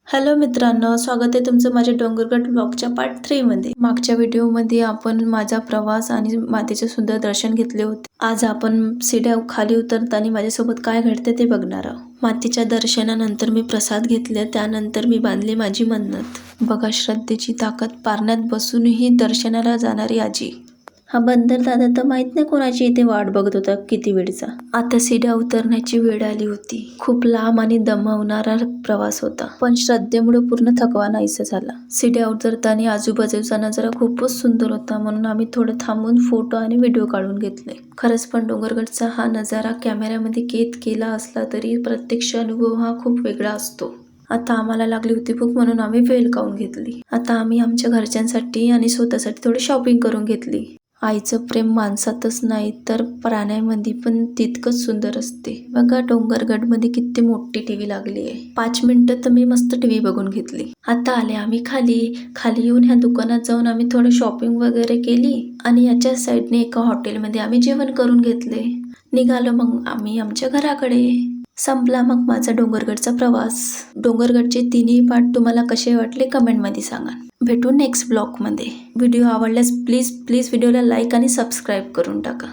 Hello मित्रांनो, स्वागत आहे तुमचं माझ्या डोंगरगड ब्लॉगच्या पार्ट 3 मध्ये। मागच्या व्हिडिओमध्ये आपण माझा प्रवास आणि मातेचे सुंदर दर्शन घेतले होते। आज आपण सीड्या खाली उतरताना माझ्यासोबत काय घडते ते बघणार आहोत। मातेच्या दर्शनानंतर मी प्रसाद घेतले, त्यानंतर मी बांधली माझी मन्नत। बघा श्रद्धेची ताकद, पारण्यात बसूनही दर्शनाला जाणारी आजी। हा बंदर दादा तर माहित नाही कोणाची इथे वाट बघत होता किती वेळचा। आता सीड्या उतरण्याची वेळ आली होती। खूप लांब आणि दमवणारा प्रवास होता, पण श्रद्धेमुळे पूर्ण थकवा नाहीसा झाला। सीड्या उतरताना आजूबाजूचा नजारा खूपच सुंदर होता, म्हणून आम्ही थोडं थांबून फोटो आणि व्हिडिओ काढून घेतले। खरंच पण डोंगरगडचा हा नजारा कॅमेऱ्यामध्ये कैद केला असला तरी प्रत्यक्ष अनुभव हा खूप वेगळा असतो। आता आम्हाला लागली होती भूक, म्हणून आम्ही भेल खाऊन घेतली। आता आम्ही आमच्या घरच्यांसाठी आणि स्वतःसाठी थोडी शॉपिंग करून घेतली। आईचं प्रेम माणसातच नाही तर प्राण्यांमध्ये पण तितकंच सुंदर असते। बघा डोंगरगडमध्ये किती मोठी टीव्ही लागली आहे। 5 मिनिटं तर मी मस्त टीव्ही बघून घेतली। आता आले आम्ही खाली येऊन ह्या दुकानात जाऊन आम्ही थोडं शॉपिंग वगैरे केली आणि याच्या साईडने एका हॉटेलमध्ये आम्ही जेवण करून घेतले। निघालो मग आम्ही आमच्या घराकडे। संपला मग माझा डोंगरगडचा प्रवास। डोंगरगडचे तिन्ही पार्ट तुम्हाला कसे वाटले कमेंटमध्ये सांगा। भेटू नेक्स्ट ब्लॉगमध्ये। व्हिडिओ आवडल्यास प्लीज व्हिडिओला लाईक आणि सबस्क्राईब करून टाका।